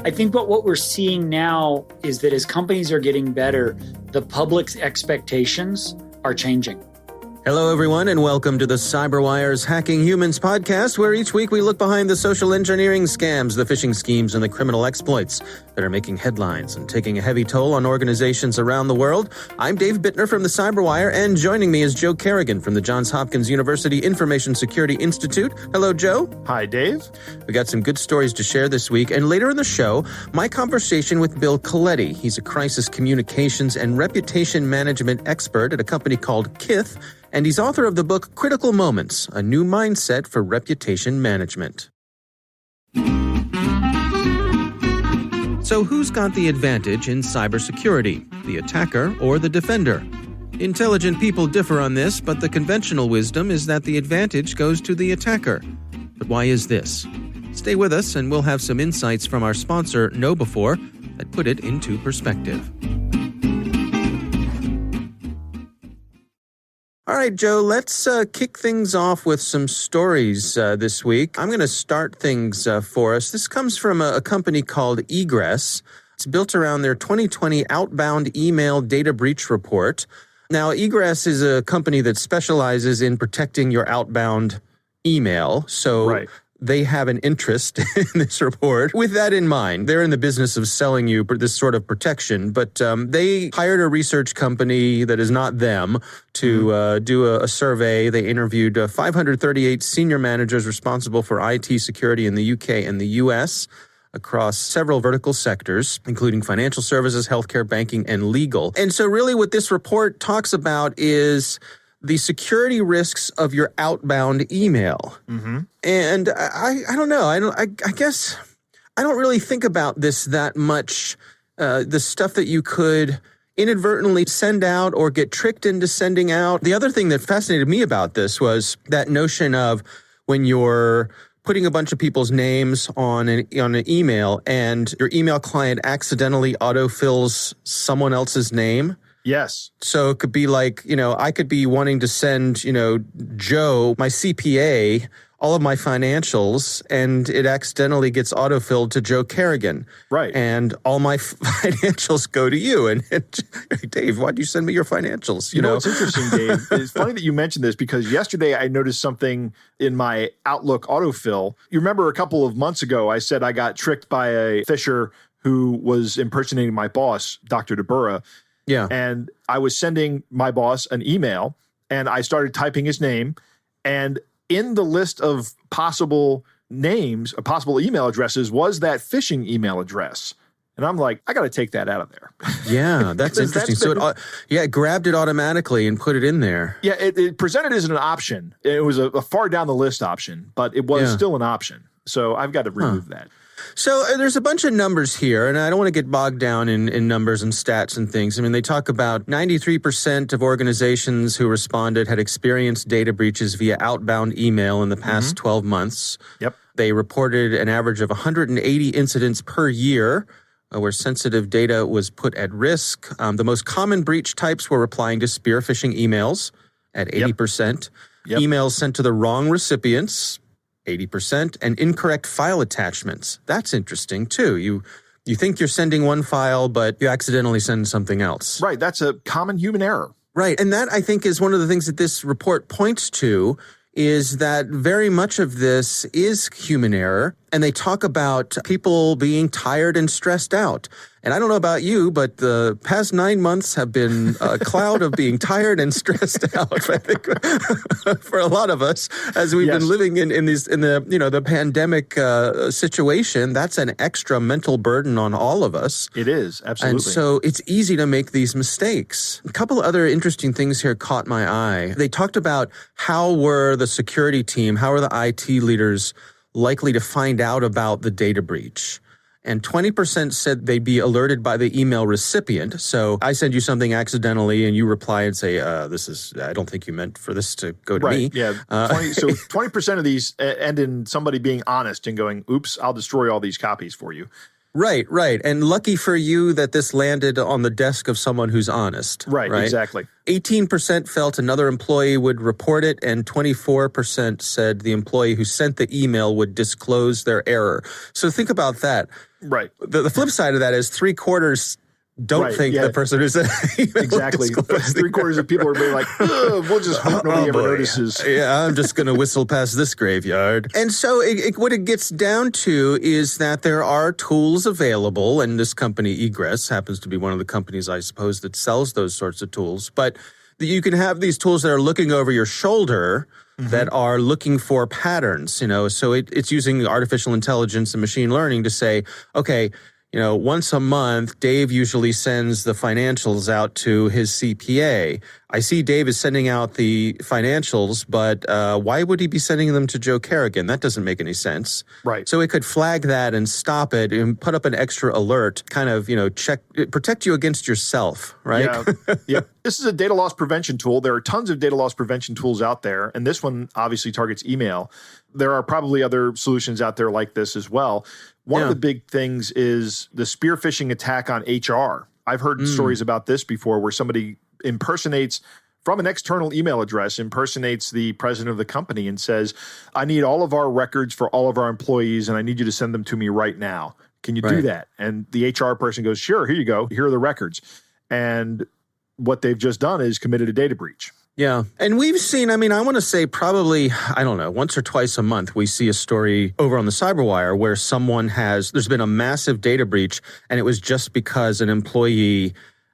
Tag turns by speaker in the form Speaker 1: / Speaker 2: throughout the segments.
Speaker 1: I think what we're seeing now is that as companies are getting better, the public's expectations are changing.
Speaker 2: Hello, everyone, and welcome to the CyberWire's Hacking Humans podcast, where each week we look behind the social engineering scams, the phishing schemes, and the criminal exploits that are making headlines and taking a heavy toll on organizations around the world. I'm Dave Bittner from the CyberWire, and joining me is Joe Kerrigan from the Johns Hopkins University Information Security Institute. Hello, Joe.
Speaker 3: Hi, Dave.
Speaker 2: We got some good stories to share this week, and later in the show, my conversation with Bill Coletti. He's a crisis communications and reputation management expert at a company called Kith, and he's author of the book Critical Moments, A New Mindset for Reputation Management. So who's got the advantage in cybersecurity, the attacker or the defender? Intelligent people differ on this, but the conventional wisdom is that the advantage goes to the attacker. But why is this? Stay with us and we'll have some insights from our sponsor, KnowBe4, that put it into perspective. All right, Joe, let's kick things off with some stories this week. I'm going to start things for us. This comes from a company called Egress. It's built around their 2020 Outbound Email Data Breach Report. Now, Egress is a company that specializes in protecting your outbound email. So they have an interest in this report. With that in mind, they're in the business of selling you this sort of protection, but they hired a research company that is not them to do a survey. They interviewed 538 senior managers responsible for IT security in the UK and the US across several vertical sectors, including financial services, healthcare, banking, and legal. And so really what this report talks about is the security risks of your outbound email. Mm-hmm. And I don't know. I guess I don't really think about this that much, the stuff that you could inadvertently send out or get tricked into sending out. The other thing that fascinated me about this was that notion of when you're putting a bunch of people's names on an email and your email client accidentally autofills someone else's name.
Speaker 3: Yes.
Speaker 2: So it could be like, I could be wanting to send, Joe, my CPA, all of my financials, and it accidentally gets autofilled to Joe Kerrigan.
Speaker 3: Right.
Speaker 2: And all my financials go to you. And Dave, why'd you send me your financials?
Speaker 3: You know, it's interesting, Dave. It's funny that you mentioned this because yesterday I noticed something in my Outlook autofill. You remember a couple of months ago, I said I got tricked by a phisher who was impersonating my boss, Dr. DeBurra.
Speaker 2: Yeah.
Speaker 3: And I was sending my boss an email and I started typing his name. And in the list of possible names, possible email addresses was that phishing email address. And I'm like, I got to take that out of there.
Speaker 2: Yeah, that's interesting. It grabbed it automatically and put it in there.
Speaker 3: Yeah, it presented as an option. It was a far down the list option, but it was still an option. So I've got to remove that.
Speaker 2: So there's a bunch of numbers here, and I don't want to get bogged down in numbers and stats and things. I mean, they talk about 93% of organizations who responded had experienced data breaches via outbound email in the past 12 months.
Speaker 3: Yep.
Speaker 2: They reported an average of 180 incidents per year where sensitive data was put at risk. The most common breach types were replying to spear phishing emails at 80%, emails sent to the wrong recipients, 80%, and incorrect file attachments. That's interesting, too. You think you're sending one file, but you accidentally send something else.
Speaker 3: Right. That's a common human error.
Speaker 2: Right. And that, I think, is one of the things that this report points to, is that very much of this is human error. And they talk about people being tired and stressed out. And I don't know about you, but the past 9 months have been a cloud of being tired and stressed out, I think, for a lot of us, as we've been living in the pandemic situation. That's an extra mental burden on all of us.
Speaker 3: It is, absolutely.
Speaker 2: And so it's easy to make these mistakes. A couple of other interesting things here caught my eye. They talked about how were the security team, how are the IT leaders likely to find out about the data breach. And 20% said they'd be alerted by the email recipient. So I send you something accidentally and you reply and say, I don't think you meant for this to go to me.
Speaker 3: Yeah. 20% of these end in somebody being honest and going, oops, I'll destroy all these copies for you.
Speaker 2: Right, right. And lucky for you that this landed on the desk of someone who's honest.
Speaker 3: Right, exactly.
Speaker 2: 18% felt another employee would report it, and 24% said the employee who sent the email would disclose their error. So think about that.
Speaker 3: Right.
Speaker 2: The flip side of that is 3/4 don't think the person who said
Speaker 3: exactly. 3/4 of people are being like, we'll just hope nobody ever notices.
Speaker 2: Yeah, I'm just going to whistle past this graveyard. And so what it gets down to is that there are tools available, and this company, Egress, happens to be one of the companies, I suppose, that sells those sorts of tools. But you can have these tools that are looking over your shoulder that are looking for patterns, so it's using artificial intelligence and machine learning to say, okay, once a month, Dave usually sends the financials out to his CPA. I see Dave is sending out the financials, but why would he be sending them to Joe Kerrigan? That doesn't make any sense.
Speaker 3: Right.
Speaker 2: So it could flag that and stop it and put up an extra alert, kind of, protect you against yourself, right?
Speaker 3: Yeah. This is a data loss prevention tool. There are tons of data loss prevention tools out there, and this one obviously targets email. There are probably other solutions out there like this as well. One of the big things is the spear phishing attack on HR. I've heard stories about this before where somebody impersonates from an external email address, impersonates the president of the company and says, I need all of our records for all of our employees and I need you to send them to me right now. Can you do that? And the HR person goes, sure, here you go. Here are the records. And what they've just done is committed a data breach.
Speaker 2: Yeah. And we've seen, I want to say probably, once or twice a month, we see a story over on the Cyberwire where there's been a massive data breach, and it was just because an employee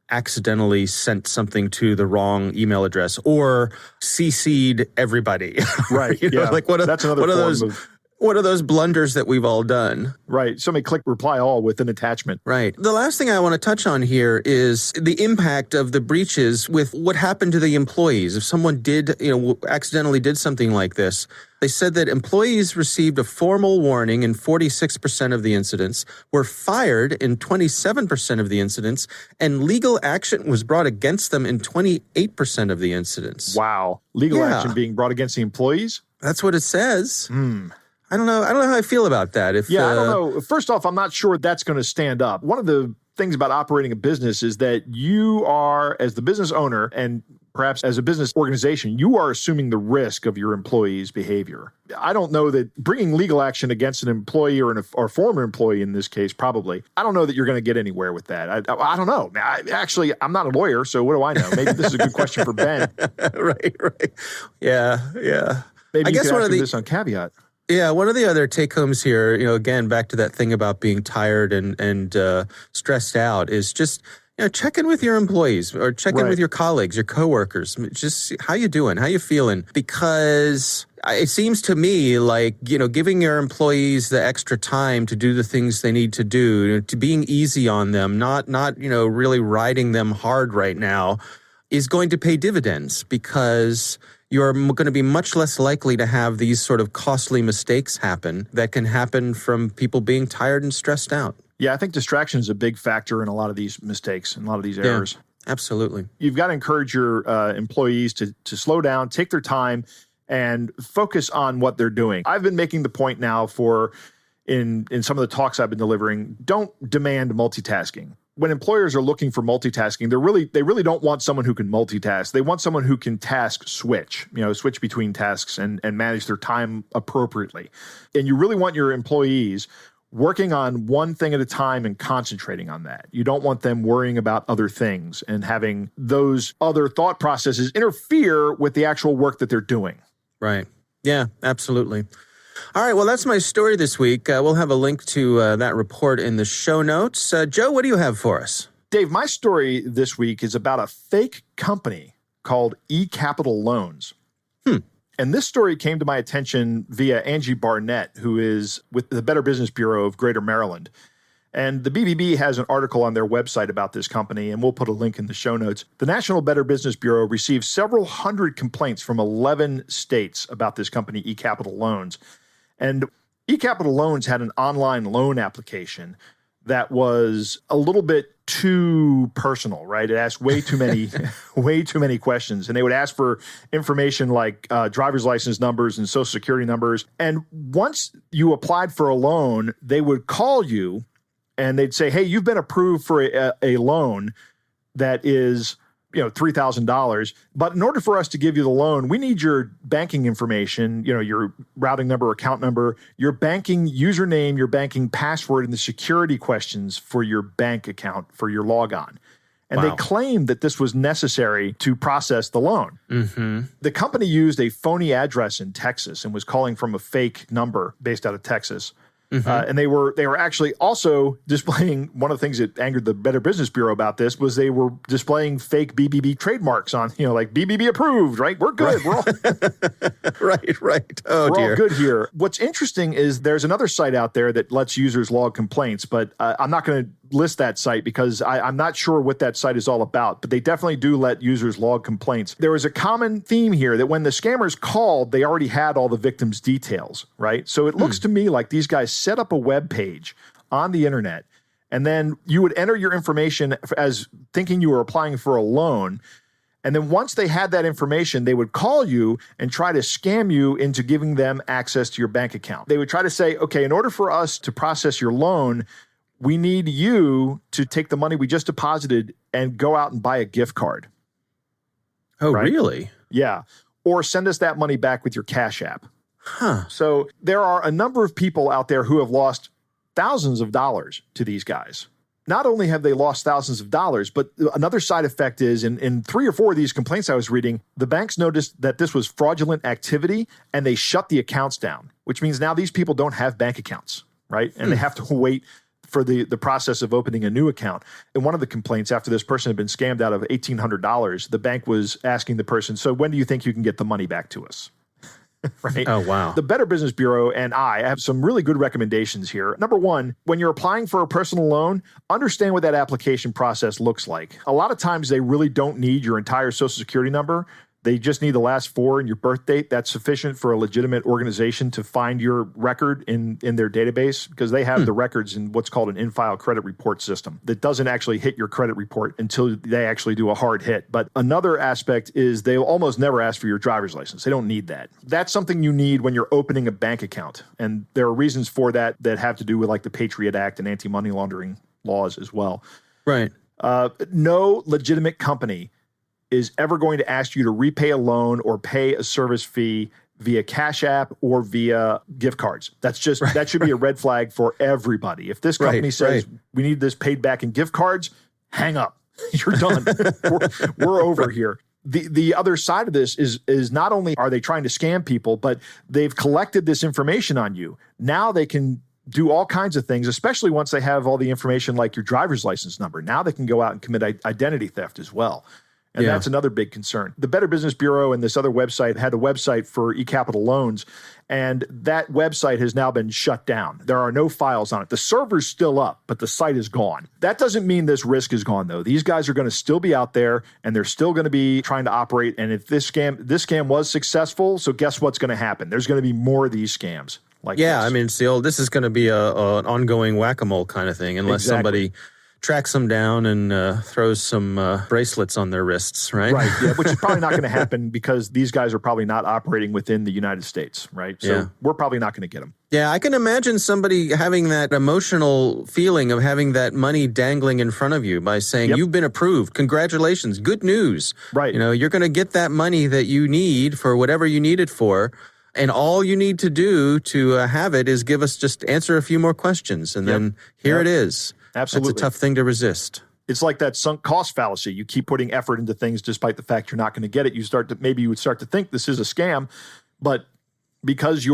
Speaker 2: accidentally sent something to the wrong email address or CC'd everybody.
Speaker 3: Right. That's another form of...
Speaker 2: What are those blunders that we've all done?
Speaker 3: Right. Somebody click reply all with an attachment.
Speaker 2: Right. The last thing I want to touch on here is the impact of the breaches with what happened to the employees. If someone accidentally did something like this, they said that employees received a formal warning in 46% of the incidents, were fired in 27% of the incidents, and legal action was brought against them in 28% of the incidents.
Speaker 3: Wow. Legal action being brought against the employees?
Speaker 2: That's what it says. I don't know how I feel about that.
Speaker 3: I don't know. First off, I'm not sure that's going to stand up. One of the things about operating a business is that you are, as the business owner and perhaps as a business organization, you are assuming the risk of your employees' behavior. I don't know that bringing legal action against an employee or a former employee in this case, probably, I don't know that you're going to get anywhere with that. I don't know. I'm not a lawyer, so what do I know? Maybe this is a good question for Ben.
Speaker 2: Right. Yeah.
Speaker 3: Maybe
Speaker 2: I guess
Speaker 3: you could ask this on Caveat.
Speaker 2: Yeah, one of the other take-homes here, again, back to that thing about being tired and stressed out is just, check in with your employees or check in with your colleagues, your coworkers. Just how you doing? How you feeling? Because it seems to me like, giving your employees the extra time to do the things they need to do, to being easy on them, not really riding them hard right now, is going to pay dividends because you're going to be much less likely to have these sort of costly mistakes happen that can happen from people being tired and stressed out.
Speaker 3: Yeah, I think distraction is a big factor in a lot of these mistakes and a lot of these errors.
Speaker 2: Absolutely.
Speaker 3: You've got to encourage your employees to slow down, take their time, and focus on what they're doing. I've been making the point now in some of the talks I've been delivering, don't demand multitasking. When employers are looking for multitasking, they really don't want someone who can multitask. They want someone who can task switch between tasks and manage their time appropriately. And you really want your employees working on one thing at a time and concentrating on that. You don't want them worrying about other things and having those other thought processes interfere with the actual work that they're doing.
Speaker 2: Right. Yeah, absolutely. All right, well, that's my story this week. We'll have a link to that report in the show notes. Joe, what do you have for us?
Speaker 3: Dave, my story this week is about a fake company called Ecapitalloans. And this story came to my attention via Angie Barnett, who is with the Better Business Bureau of Greater Maryland. And the BBB has an article on their website about this company, and we'll put a link in the show notes. The National Better Business Bureau received several hundred complaints from 11 states about this company, Ecapitalloans. And Ecapitalloans had an online loan application that was a little bit too personal, right? It asked way too many questions. And they would ask for information like driver's license numbers and social security numbers. And once you applied for a loan, they would call you and they'd say, hey, you've been approved for a loan that is, $3,000. But in order for us to give you the loan, we need your banking information, your routing number, account number, your banking username, your banking password, and the security questions for your bank account for your logon. And they claimed that this was necessary to process the loan. Mm-hmm. The company used a phony address in Texas and was calling from a fake number based out of Texas. Mm-hmm. And they were actually also displaying, one of the things that angered the Better Business Bureau about this was they were displaying fake BBB trademarks on, like BBB approved, right? We're good.
Speaker 2: Right.
Speaker 3: We're all
Speaker 2: right. Oh,
Speaker 3: we're
Speaker 2: dear.
Speaker 3: all good here. What's interesting is there's another site out there that lets users log complaints, but I'm not going to list that site because I'm not sure what that site is all about, but they definitely do let users log complaints. There was a common theme here that when the scammers called, they already had all the victims' details, right? So it looks to me like these guys set up a web page on the internet, and then you would enter your information as thinking you were applying for a loan. And then once they had that information, they would call you and try to scam you into giving them access to your bank account. They would try to say, okay, in order for us to process your loan, we need you to take the money we just deposited and go out and buy a gift card.
Speaker 2: Oh,
Speaker 3: right?
Speaker 2: Really?
Speaker 3: Yeah. Or send us that money back with your Cash App.
Speaker 2: Huh.
Speaker 3: So there are a number of people out there who have lost thousands of dollars to these guys. Not only have they lost thousands of dollars, but another side effect is in 3 or 4 of these complaints I was reading, the banks noticed that this was fraudulent activity and they shut the accounts down, which means now these people don't have bank accounts, right? And they have to wait for the process of opening a new account. In one of the complaints, after this person had been scammed out of $1,800, the bank was asking the person, so when do you think you can get the money back to us? Right?
Speaker 2: Oh, wow.
Speaker 3: The Better Business Bureau and I have some really good recommendations here. Number one, when you're applying for a personal loan, understand what that application process looks like. A lot of times they really don't need your entire Social Security number. They just need the last 4 and your birth date. That's sufficient for a legitimate organization to find your record in their database because they have the records in what's called an in-file credit report system that doesn't actually hit your credit report until they actually do a hard hit. But another aspect is they'll almost never ask for your driver's license. They don't need that. That's something you need when you're opening a bank account. And there are reasons for that have to do with like the Patriot Act and anti-money laundering laws as well.
Speaker 2: Right.
Speaker 3: No legitimate company is ever going to ask you to repay a loan or pay a service fee via Cash App or via gift cards. That's just that should be a red flag for everybody. If this company says we need this paid back in gift cards, hang up. You're done. we're over here. The other side of this is not only are they trying to scam people, but they've collected this information on you. Now they can do all kinds of things, especially once they have all the information like your driver's license number. Now they can go out and commit identity theft as well. And that's another big concern. The Better Business Bureau and this other website had a website for Ecapitalloans, and that website has now been shut down. There are no files on it. The server's still up, but the site is gone. That doesn't mean this risk is gone, though. These guys are going to still be out there, and they're still going to be trying to operate. And if this scam was successful, so guess what's going to happen? There's going to be more of these scams. This.
Speaker 2: I mean, it's this is going to be an ongoing whack-a-mole kind of thing, unless somebody tracks them down and throws some bracelets on their wrists, right?
Speaker 3: Right, yeah, which is probably not going to happen because these guys are probably not operating within the United States, right? So we're probably not going to get them.
Speaker 2: Yeah, I can imagine somebody having that emotional feeling of having that money dangling in front of you by saying, you've been approved. Congratulations. Good news.
Speaker 3: Right.
Speaker 2: You're going to get that money that you need for whatever you need it for. And all you need to do to have it is just answer a few more questions. And then here it is.
Speaker 3: Absolutely.
Speaker 2: That's a tough thing to resist.
Speaker 3: It's like that sunk cost fallacy. You keep putting effort into things despite the fact you're not going to get it. Maybe you would start to think this is a scam, but because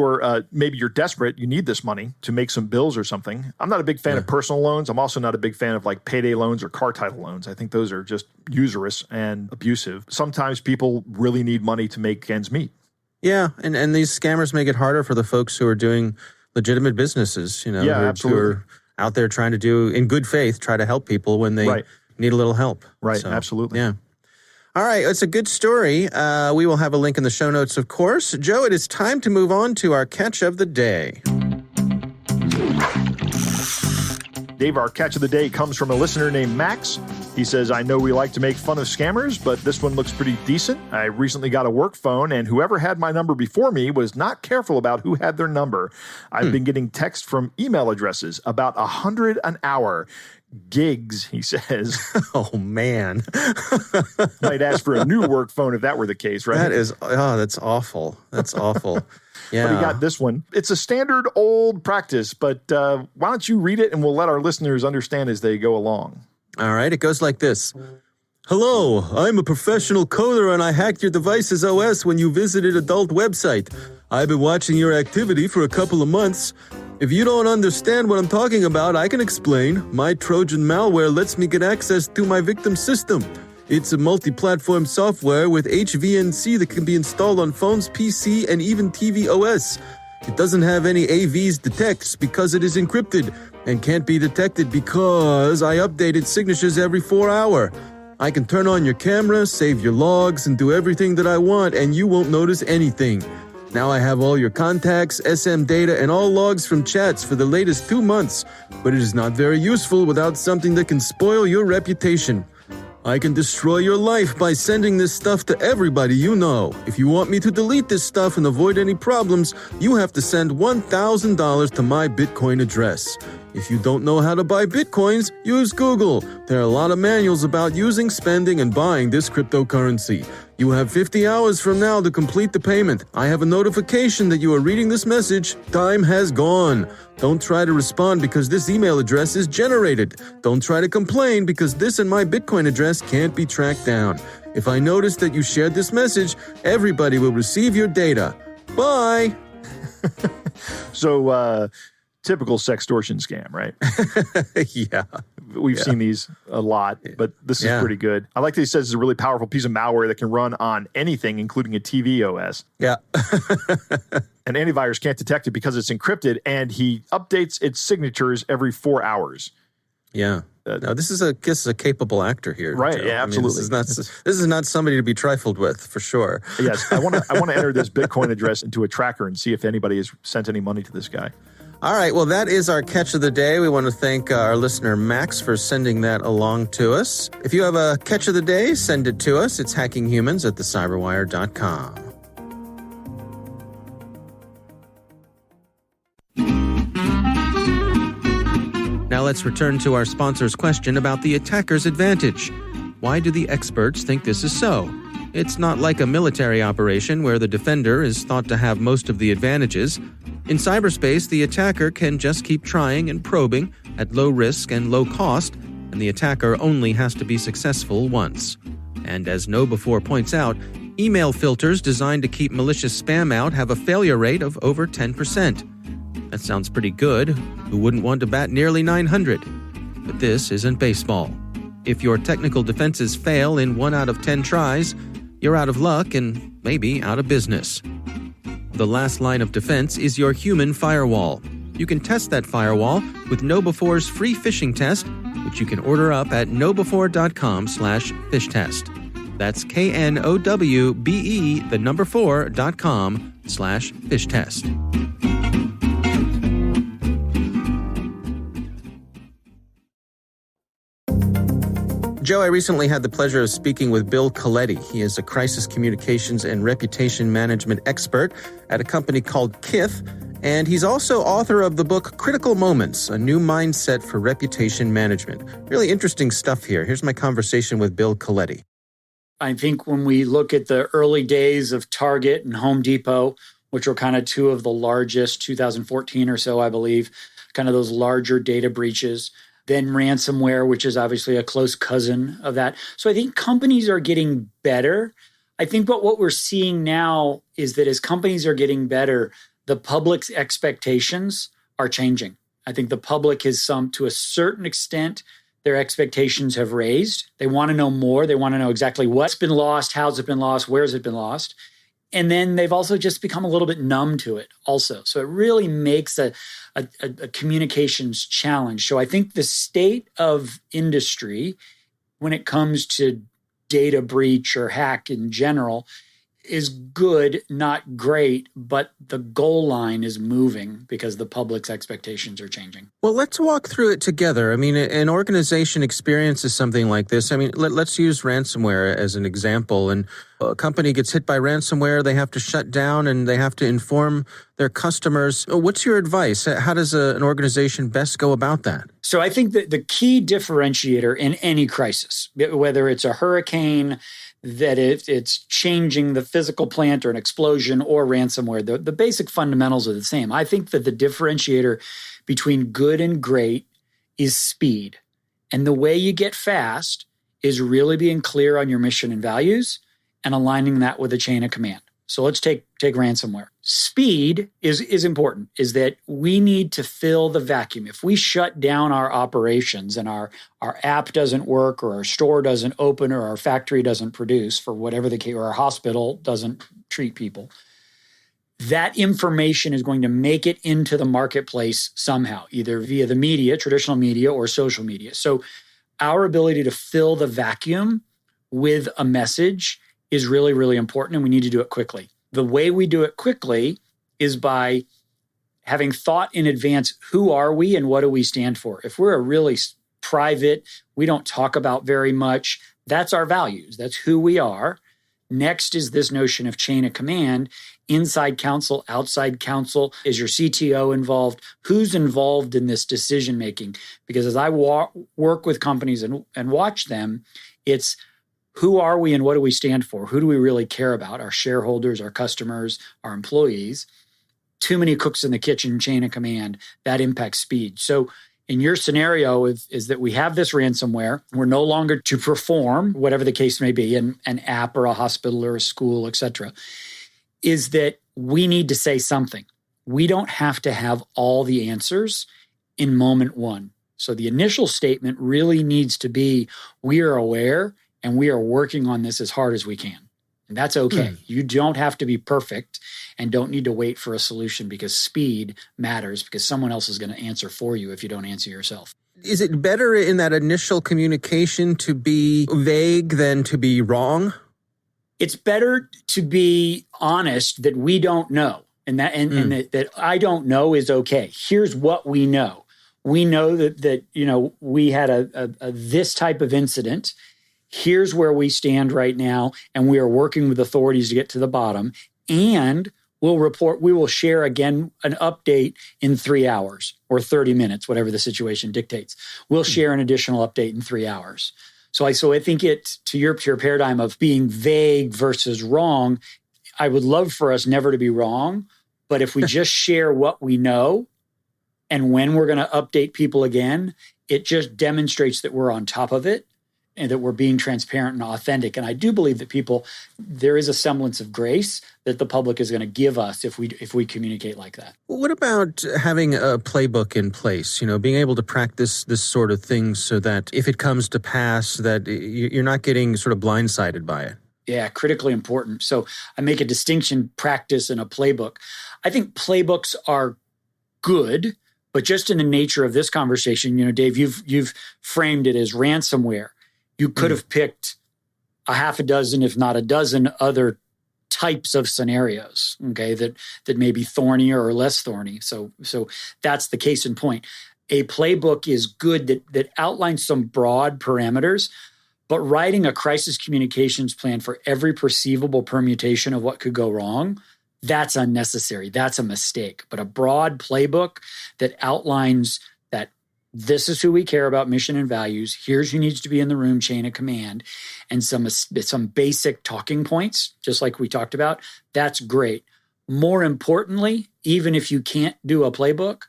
Speaker 3: maybe you're desperate, you need this money to make some bills or something. I'm not a big fan of personal loans. I'm also not a big fan of like payday loans or car title loans. I think those are just usurious and abusive. Sometimes people really need money to make ends meet. Yeah,
Speaker 2: and these scammers make it harder for the folks who are doing legitimate businesses, who are out there trying to do, in good faith, try to help people when they need a little help.
Speaker 3: Right, so, absolutely.
Speaker 2: Yeah. All right, it's a good story. We will have a link in the show notes, of course. Joe, it is time to move on to our catch of the day.
Speaker 3: Dave, our catch of the day comes from a listener named Max. He says, I know we like to make fun of scammers, but this one looks pretty decent. I recently got a work phone, and whoever had my number before me was not careful about who had their number. I've been getting texts from email addresses, about 100 an hour. Gigs, he says.
Speaker 2: Oh, man.
Speaker 3: Might ask for a new work phone if that were the case, right?
Speaker 2: That's awful. That's awful. Yeah.
Speaker 3: But he got this one. It's a standard old practice, but why don't you read it and we'll let our listeners understand as they go along.
Speaker 2: All right. It goes like this. Hello, I'm a professional coder and I hacked your device's OS when you visited adult website. I've been watching your activity for a couple of months. If you don't understand what I'm talking about, I can explain. My Trojan malware lets me get access to my victim's system. It's a multi-platform software with HVNC that can be installed on phones, PC, and even TV OS. It doesn't have any AVs detects because it is encrypted and can't be detected because I updated signatures every 4 hours. I can turn on your camera, save your logs, and do everything that I want, and you won't notice anything. Now I have all your contacts, SM data, and all logs from chats for the latest 2 months, but it is not very useful without something that can spoil your reputation. I can destroy your life by sending this stuff to everybody you know. If you want me to delete this stuff and avoid any problems, you have to send $1,000 to my Bitcoin address. If you don't know how to buy Bitcoins, use Google. There are a lot of manuals about using, spending, and buying this cryptocurrency. You have 50 hours from now to complete the payment. I have a notification that you are reading this message. Time has gone. Don't try to respond because this email address is generated. Don't try to complain because this and my Bitcoin address can't be tracked down. If I notice that you shared this message, everybody will receive your data. Bye.
Speaker 3: So, typical sextortion scam, right?
Speaker 2: Yeah.
Speaker 3: We've seen these a lot, but this is pretty good. I like that he says it's a really powerful piece of malware that can run on anything, including a TV OS.
Speaker 2: Yeah.
Speaker 3: An antivirus can't detect it because it's encrypted, and he updates its signatures every 4 hours.
Speaker 2: Yeah. No, this is a capable actor here,
Speaker 3: right?
Speaker 2: Joe.
Speaker 3: Yeah, absolutely.
Speaker 2: I mean, this is not somebody to be trifled with, for sure.
Speaker 3: Yes, I want to enter this Bitcoin address into a tracker and see if anybody has sent any money to this guy.
Speaker 2: All right, well, that is our catch of the day. We want to thank our listener, Max, for sending that along to us. If you have a catch of the day, send it to us. It's hackinghumans@thecyberwire.com. Now let's return to our sponsor's question about the attacker's advantage. Why do the experts think this is so? It's not like a military operation where the defender is thought to have most of the advantages. In cyberspace, the attacker can just keep trying and probing at low risk and low cost, and the attacker only has to be successful once. And as KnowBe4 points out, email filters designed to keep malicious spam out have a failure rate of over 10%. That sounds pretty good. Who wouldn't want to bat nearly 900? But this isn't baseball. If your technical defenses fail in 1 out of 10 tries, you're out of luck and maybe out of business. The last line of defense is your human firewall. You can test that firewall with KnowBe4's free phishing test, which you can order up at knowbe4.com/fishtest. That's knowbe4.com/fishtest. Joe, I recently had the pleasure of speaking with Bill Coletti. He is a crisis communications and reputation management expert at a company called Kith, and he's also author of the book Critical Moments, A New Mindset for Reputation Management. Really interesting stuff here. Here's my conversation with Bill Coletti.
Speaker 1: I think when we look at the early days of Target and Home Depot, which were kind of two of the largest, 2014 or so, I believe, kind of those larger data breaches, then ransomware, which is obviously a close cousin of that. So I think companies are getting better. I think what we're seeing now is that as companies are getting better, the public's expectations are changing. I think the public has to a certain extent, their expectations have raised. They want to know more. They want to know exactly what's been lost, how's it been lost, where's it been lost. And then they've also just become a little bit numb to it also. So it really makes a communications challenge. So I think the state of industry when it comes to data breach or hack in general is good, not great, but the goal line is moving because the public's expectations are changing.
Speaker 2: Well, let's walk through it together. I mean, an organization experiences something like this. I mean, let's use ransomware as an example. And a company gets hit by ransomware, they have to shut down and they have to inform their customers. What's your advice? How does an organization best go about that?
Speaker 1: So I think that the key differentiator in any crisis, whether it's a hurricane, that it's changing the physical plant or an explosion or ransomware, the basic fundamentals are the same. I think that the differentiator between good and great is speed. And the way you get fast is really being clear on your mission and values and aligning that with a chain of command. So let's take ransomware. Speed is important, is that we need to fill the vacuum. If we shut down our operations and our app doesn't work or our store doesn't open or our factory doesn't produce for whatever the case, or our hospital doesn't treat people, that information is going to make it into the marketplace somehow, either via the media, traditional media, or social media. So our ability to fill the vacuum with a message is really, really important, and we need to do it quickly. The way we do it quickly is by having thought in advance, who are we and what do we stand for? If we're a really private, we don't talk about very much, that's our values. That's who we are. Next is this notion of chain of command, inside counsel, outside counsel. Is your CTO involved? Who's involved in this decision-making? Because as I work with companies and watch them, it's who are we and what do we stand for? Who do we really care about? Our shareholders, our customers, our employees. Too many cooks in the kitchen, chain of command, that impacts speed. So in your scenario is that we have this ransomware. We're no longer to perform, whatever the case may be, an app or a hospital or a school, et cetera, is that we need to say something. We don't have to have all the answers in moment one. So the initial statement really needs to be, we are aware and we are working on this as hard as we can. And that's okay. You don't have to be perfect and don't need to wait for a solution because speed matters because someone else is going to answer for you if you don't answer yourself.
Speaker 2: Is it better in that initial communication to be vague than to be wrong?
Speaker 1: It's better to be honest that we don't know and that I don't know is okay. Here's what we know. We know that we had a this type of incident. Here's where we stand right now, and we are working with authorities to get to the bottom. And we will share again an update in 3 hours or 30 minutes, whatever the situation dictates. We'll share an additional update in 3 hours. So I think it, to your paradigm of being vague versus wrong, I would love for us never to be wrong. But if we just share what we know and when we're going to update people again, it just demonstrates that we're on top of it and that we're being transparent and authentic. And I do believe that there is a semblance of grace that the public is going to give us if we communicate like that.
Speaker 2: What about having a playbook in place, being able to practice this sort of thing so that if it comes to pass, that you're not getting sort of blindsided by it?
Speaker 1: Yeah, critically important. So I make a distinction, practice and a playbook. I think playbooks are good, but just in the nature of this conversation, Dave, you've framed it as ransomware. You could have picked a half a dozen, if not a dozen, other types of scenarios, okay, that may be thornier or less thorny. So that's the case in point. A playbook is good that outlines some broad parameters, but writing a crisis communications plan for every perceivable permutation of what could go wrong, that's unnecessary. That's a mistake. But a broad playbook that outlines that this is who we care about, mission and values. Here's who needs to be in the room, chain of command, and some basic talking points, just like we talked about. That's great. More importantly, even if you can't do a playbook,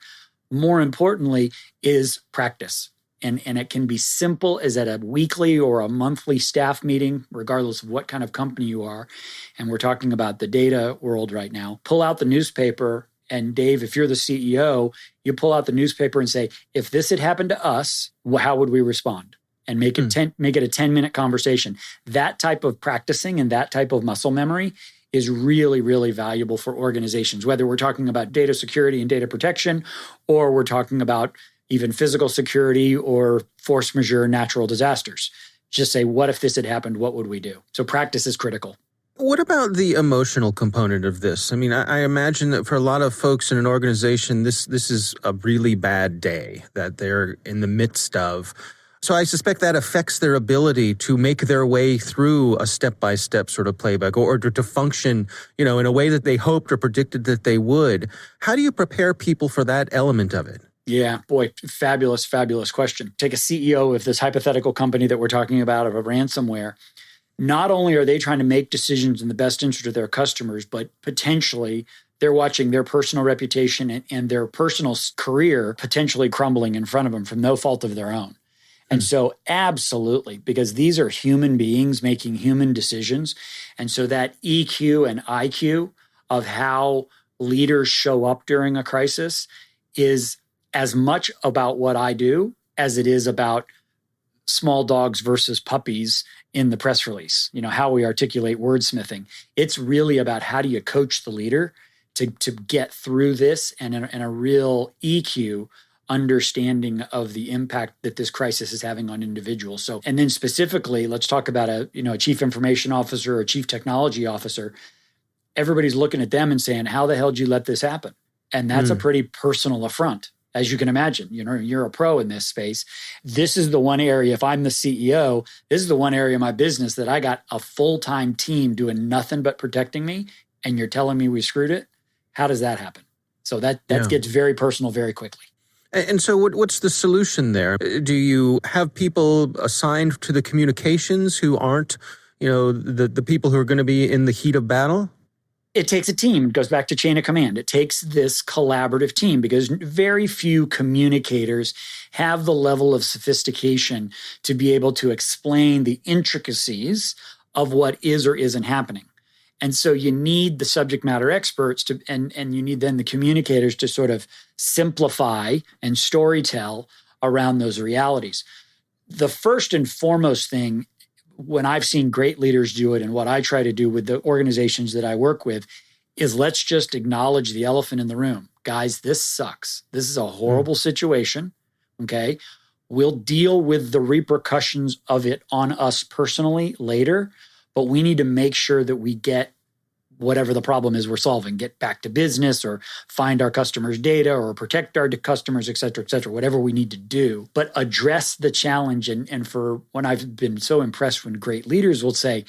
Speaker 1: more importantly is practice. And it can be simple as at a weekly or a monthly staff meeting, regardless of what kind of company you are. And we're talking about the data world right now. Pull out the newspaper. And Dave, if you're the CEO, you pull out the newspaper and say, if this had happened to us, how would we respond? And make it a 10-minute conversation. That type of practicing and that type of muscle memory is really, really valuable for organizations, whether we're talking about data security and data protection, or we're talking about even physical security or force majeure natural disasters. Just say, what if this had happened? What would we do? So practice is critical.
Speaker 2: What about the emotional component of this? I mean, I imagine that for a lot of folks in an organization, this is a really bad day that they're in the midst of. So I suspect that affects their ability to make their way through a step-by-step sort of playbook or to function, in a way that they hoped or predicted that they would. How do you prepare people for that element of it?
Speaker 1: Yeah, boy, fabulous, fabulous question. Take a CEO of this hypothetical company that we're talking about, of a ransomware. Not only are they trying to make decisions in the best interest of their customers, but potentially they're watching their personal reputation and their personal career potentially crumbling in front of them from no fault of their own. And so absolutely, because these are human beings making human decisions. And so that EQ and IQ of how leaders show up during a crisis is as much about what I do as it is about small dogs versus puppies in the press release, how we articulate wordsmithing. It's really about how do you coach the leader to get through this and a real EQ understanding of the impact that this crisis is having on individuals. So, and then specifically, let's talk about a chief information officer or chief technology officer. Everybody's looking at them and saying, how the hell did you let this happen? And that's a pretty personal affront. As you can imagine, you're a pro in this space. This is the one area, if I'm the CEO, this is the one area of my business that I got a full-time team doing nothing but protecting me, and you're telling me we screwed it? How does that happen? So that gets very personal very quickly.
Speaker 2: And so what's the solution there? Do you have people assigned to the communications who aren't, the people who are going to be in the heat of battle?
Speaker 1: It takes a team. It goes back to chain of command. It takes this collaborative team because very few communicators have the level of sophistication to be able to explain the intricacies of what is or isn't happening. And so you need the subject matter experts and you need then the communicators to sort of simplify and storytell around those realities. The first and foremost thing, when I've seen great leaders do it and what I try to do with the organizations that I work with, is let's just acknowledge the elephant in the room. Guys, this sucks. This is a horrible situation, okay? We'll deal with the repercussions of it on us personally later, but we need to make sure that we get whatever the problem is we're solving, get back to business or find our customers' data or protect our customers, et cetera, whatever we need to do. But address the challenge. And for when I've been so impressed when great leaders will say,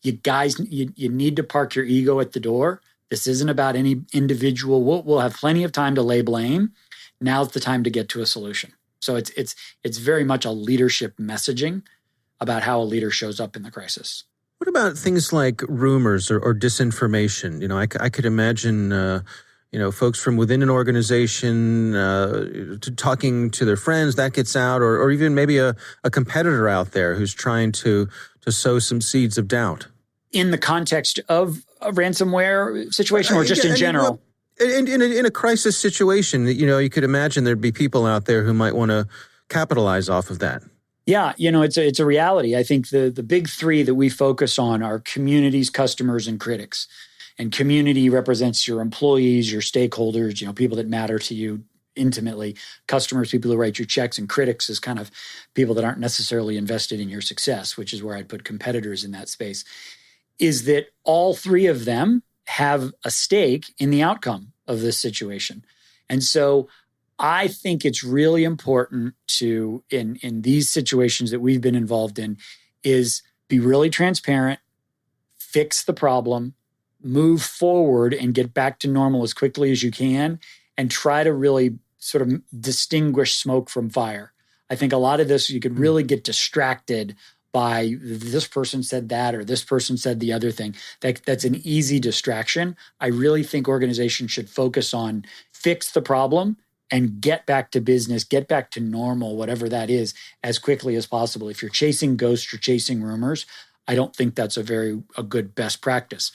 Speaker 1: you guys, you need to park your ego at the door. This isn't about any individual. We'll have plenty of time to lay blame. Now's the time to get to a solution. So it's very much a leadership messaging about how a leader shows up in the crisis.
Speaker 2: What about things like rumors or disinformation? I could imagine, folks from within an organization talking to their friends, that gets out, or even maybe a competitor out there who's trying to sow some seeds of doubt.
Speaker 1: In the context of a ransomware situation or just in general?
Speaker 2: In a crisis situation, you could imagine there'd be people out there who might want to capitalize off of that.
Speaker 1: Yeah, it's a reality. I think the big three that we focus on are communities, customers, and critics. And community represents your employees, your stakeholders, people that matter to you intimately. Customers, people who write your checks, and critics is kind of people that aren't necessarily invested in your success, which is where I'd put competitors in that space. Is that all three of them have a stake in the outcome of this situation. And so I think it's really important to, in these situations that we've been involved in, is be really transparent, fix the problem, move forward and get back to normal as quickly as you can, and try to really sort of distinguish smoke from fire. I think a lot of this, you could really get distracted by this person said that or this person said the other thing. That's an easy distraction. I really think organizations should focus on fix the problem and get back to business, get back to normal, whatever that is, as quickly as possible. If you're chasing ghosts or chasing rumors, I don't think that's a good best practice.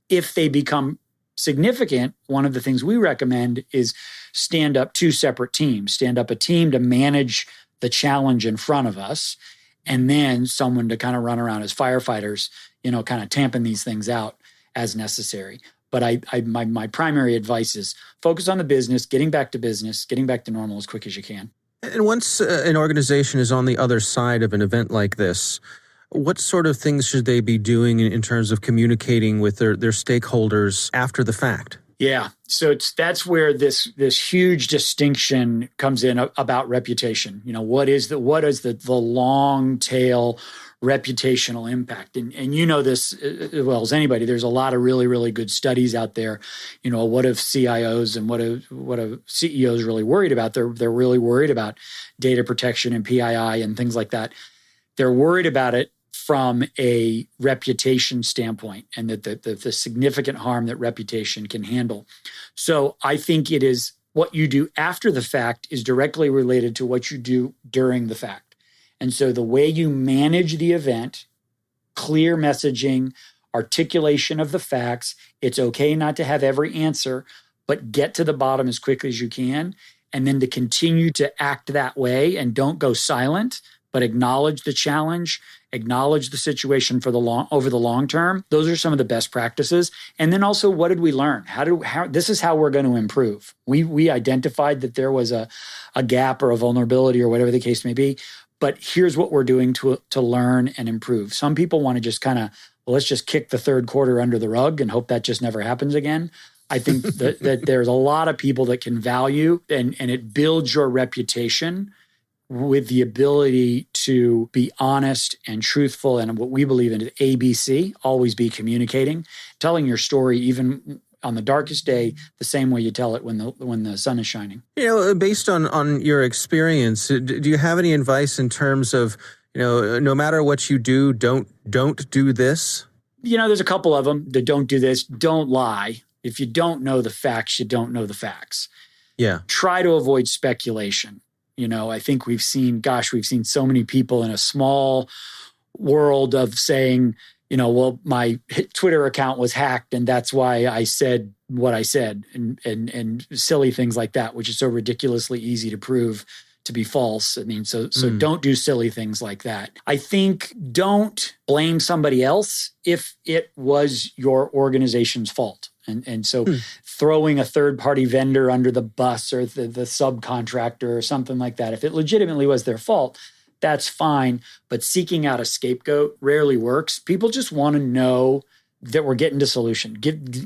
Speaker 1: If they become significant, one of the things we recommend is stand up two separate teams. Stand up a team to manage the challenge in front of us, and then someone to kind of run around as firefighters, kind of tamping these things out as necessary. But my primary advice is focus on the business, getting back to business, getting back to normal as quick as you can.
Speaker 2: And once an organization is on the other side of an event like this, What sort of things should they be doing in terms of communicating with their stakeholders after the fact?
Speaker 1: Yeah. So that's where this huge distinction comes in about reputation. What is the long tail reputational impact? And you know this as well as anybody. There's a lot of really, really good studies out there. What have CIOs and what have CEOs really worried about? They're really worried about data protection and PII and things like that. They're worried about it from a reputation standpoint, and that the significant harm that reputation can handle. So I think it is what you do after the fact is directly related to what you do during the fact. And so the way you manage the event, clear messaging, articulation of the facts, it's okay not to have every answer, but get to the bottom as quickly as you can, and then to continue to act that way and don't go silent, but acknowledge the challenge, acknowledge the situation over the long term. Those are some of the best practices. And then also, what did we learn? This is how we're going to improve. We identified that there was a gap or a vulnerability or whatever the case may be, but here's what we're doing to learn and improve. Some people want to just let's just kick the third quarter under the rug and hope that just never happens again. I think that there's a lot of people that can value, and it builds your reputation with the ability to be honest and truthful, and what we believe in is ABC, always be communicating, telling your story even on the darkest day the same way you tell it when the sun is shining.
Speaker 2: Based on your experience, do you have any advice in terms of, no matter what you do, don't do this?
Speaker 1: There's a couple of them that don't do this. Don't lie. If you don't know the facts, you don't know the facts.
Speaker 2: Yeah.
Speaker 1: Try to avoid speculation. I think we've seen so many people in a small world of saying, well, my Twitter account was hacked and that's why I said what I said, and silly things like that, which is so ridiculously easy to prove to be false. I mean, so don't do silly things like that. I think don't blame somebody else if it was your organization's fault. And so throwing a third-party vendor under the bus or the subcontractor or something like that, if it legitimately was their fault, that's fine. But seeking out a scapegoat rarely works. People just want to know that we're getting to solution.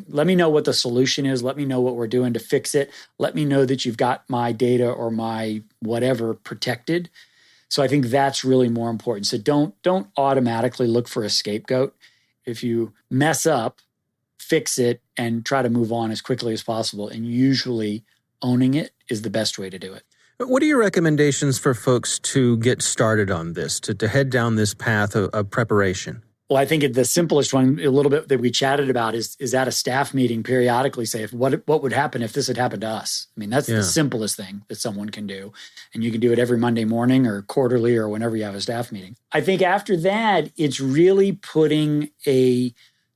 Speaker 1: Let me know what the solution is. Let me know what we're doing to fix it. Let me know that you've got my data or my whatever protected. So I think that's really more important. So don't automatically look for a scapegoat. If you mess up, fix it and try to move on as quickly as possible. And usually owning it is the best way to do it.
Speaker 2: What are your recommendations for folks to get started on this, to head down this path of preparation?
Speaker 1: Well, I think the simplest one, a little bit that we chatted about, is at a staff meeting periodically say, what would happen if this had happened to us? I mean, that's the simplest thing that someone can do. And you can do it every Monday morning or quarterly or whenever you have a staff meeting. I think after that, it's really putting a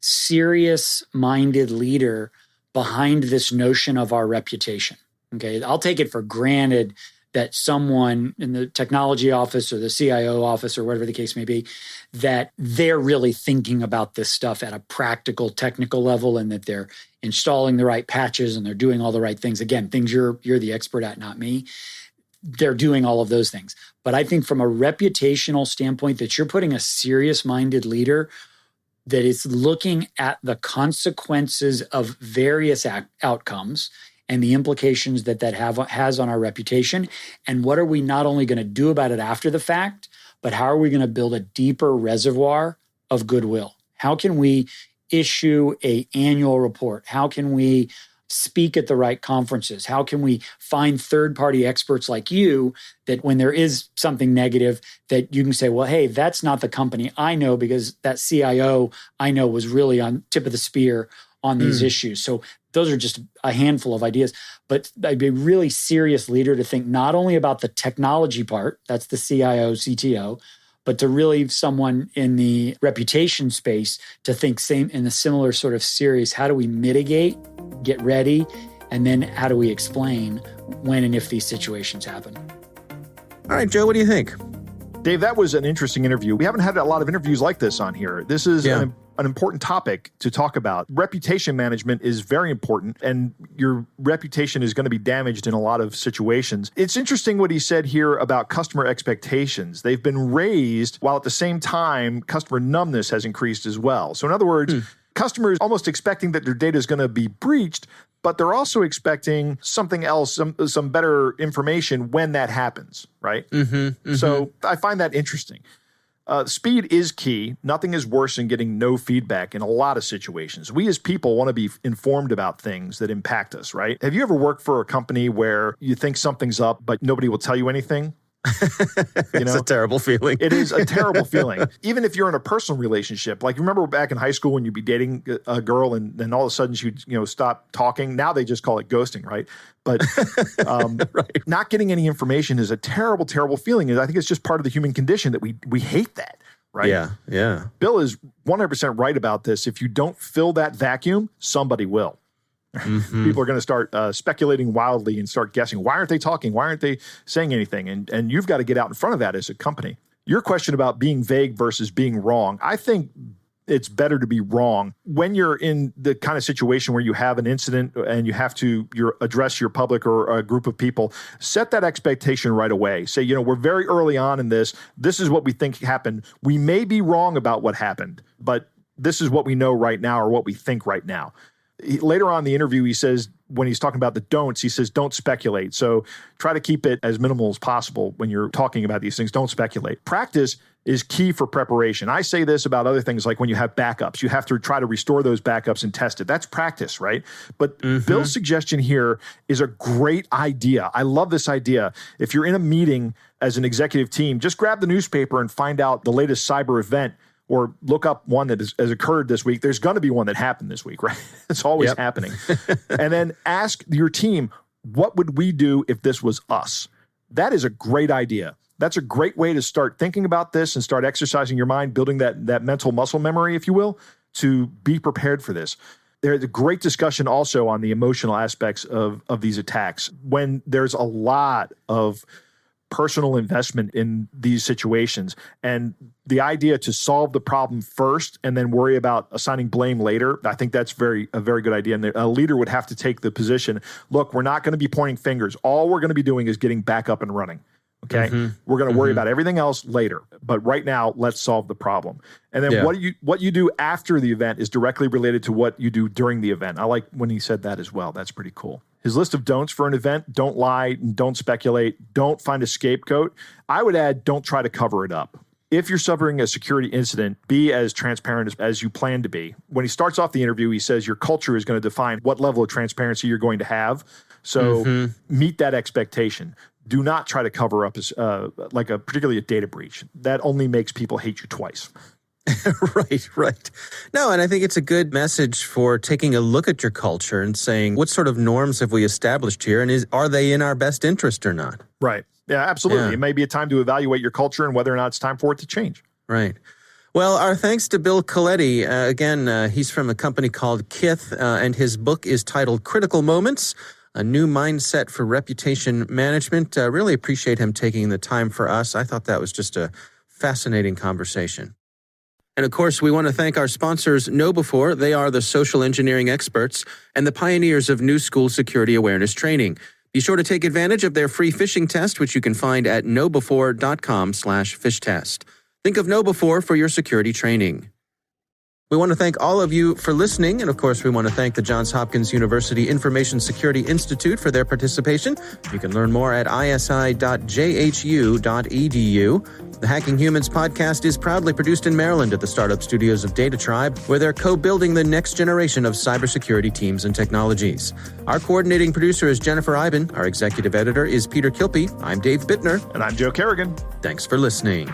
Speaker 1: serious-minded leader behind this notion of our reputation. Okay, I'll take it for granted that someone in the technology office or the CIO office or whatever the case may be, that they're really thinking about this stuff at a practical, technical level, and that they're installing the right patches and they're doing all the right things. Again, things you're the expert at, not me. They're doing all of those things. But I think from a reputational standpoint, that you're putting a serious-minded leader that is looking at the consequences of various outcomes and the implications that has on our reputation. And what are we not only going to do about it after the fact, but how are we going to build a deeper reservoir of goodwill? How can we issue an annual report? How can we speak at the right conferences? How can we find third-party experts like you that when there is something negative that you can say, well, hey, that's not the company I know because that CIO I know was really on tip of the spear on these issues. So those are just a handful of ideas. But I'd be a really serious leader to think not only about the technology part, that's the CIO, CTO, but to really someone in the reputation space to think in a similar sort of series, how do we mitigate, get ready, and then how do we explain when and if these situations happen?
Speaker 2: All right, Joe, what do you think?
Speaker 3: Dave, that was an interesting interview. We haven't had a lot of interviews like this on here. This is an an important topic to talk about. Reputation management is very important, and your reputation is going to be damaged in a lot of situations. It's interesting what he said here about customer expectations. They've been raised while at the same time customer numbness has increased as well. So in other words, customers almost expecting that their data is going to be breached, but they're also expecting something else, some better information when that happens, right? So I find that interesting. Speed is key. Nothing is worse than getting no feedback in a lot of situations. We as people want to be informed about things that impact us, right? Have you ever worked for a company where you think something's up, but nobody will tell you anything?
Speaker 2: It's a terrible feeling.
Speaker 3: It is a terrible feeling. Even if you're in a personal relationship, like remember back in high school when you'd be dating a girl and then all of a sudden she'd stop talking. Now they just call it ghosting, right? But
Speaker 2: right.
Speaker 3: Not getting any information is a terrible, terrible feeling. And I think it's just part of the human condition that we hate that, right?
Speaker 2: Yeah.
Speaker 3: Bill is 100% right about this. If you don't fill that vacuum, somebody will. People are going to start speculating wildly and start guessing. Why aren't they talking? Why aren't they saying anything? And you've got to get out in front of that as a company. Your question about being vague versus being wrong, I think it's better to be wrong. When you're in the kind of situation where you have an incident and you have to address your public or a group of people, set that expectation right away. Say, we're very early on in this. This is what we think happened. We may be wrong about what happened, but this is what we know right now or what we think right now. Later on in the interview, he says, when he's talking about the don'ts, he says, don't speculate. So try to keep it as minimal as possible when you're talking about these things. Don't speculate. Practice is key for preparation. I say this about other things like when you have backups. You have to try to restore those backups and test it. That's practice, right? But Bill's suggestion here is a great idea. I love this idea. If you're in a meeting as an executive team, just grab the newspaper and find out the latest cyber event, or look up one that has occurred this week. There's going to be one that happened this week, right? It's always happening. And then ask your team, what would we do if this was us? That is a great idea. That's a great way to start thinking about this and start exercising your mind, building that mental muscle memory, if you will, to be prepared for this. There's a great discussion also on the emotional aspects of these attacks. When there's a lot of personal investment in these situations, and the idea to solve the problem first and then worry about assigning blame later, I think that's a very good idea. And a leader would have to take the position, look, we're not going to be pointing fingers. All we're going to be doing is getting back up and running. Okay. We're going to worry about everything else later. But right now, let's solve the problem. And then what you do after the event is directly related to what you do during the event. I like when he said that as well. That's pretty cool. His list of don'ts for an event: don't lie, don't speculate, don't find a scapegoat. I would add, don't try to cover it up. If you're suffering a security incident, be as transparent as you plan to be. When he starts off the interview, he says your culture is going to define what level of transparency you're going to have. So meet that expectation. Do not try to cover up particularly a data breach. That only makes people hate you twice.
Speaker 2: Right. No, and I think it's a good message for taking a look at your culture and saying, what sort of norms have we established here, and are they in our best interest or not?
Speaker 3: Right. Yeah, absolutely.
Speaker 2: Yeah.
Speaker 3: It may be a time to evaluate your culture and whether or not it's time for it to change.
Speaker 2: Right. Well, our thanks to Bill Coletti. Again, he's from a company called Kith, and his book is titled Critical Moments: A New Mindset for Reputation Management. Really appreciate him taking the time for us. I thought that was just a fascinating conversation. And of course, we want to thank our sponsors, KnowBe4. They are the social engineering experts and the pioneers of new school security awareness training. Be sure to take advantage of their free phishing test, which you can find at knowbe4.com/fishtest. Think of KnowBe4 for your security training. We want to thank all of you for listening, and of course, we want to thank the Johns Hopkins University Information Security Institute for their participation. You can learn more at isi.jhu.edu. The Hacking Humans podcast is proudly produced in Maryland at the startup studios of Data Tribe, where they're co-building the next generation of cybersecurity teams and technologies. Our coordinating producer is Jennifer Iben. Our executive editor is Peter Kilpie. I'm Dave Bittner.
Speaker 3: And I'm Joe Kerrigan.
Speaker 2: Thanks for listening.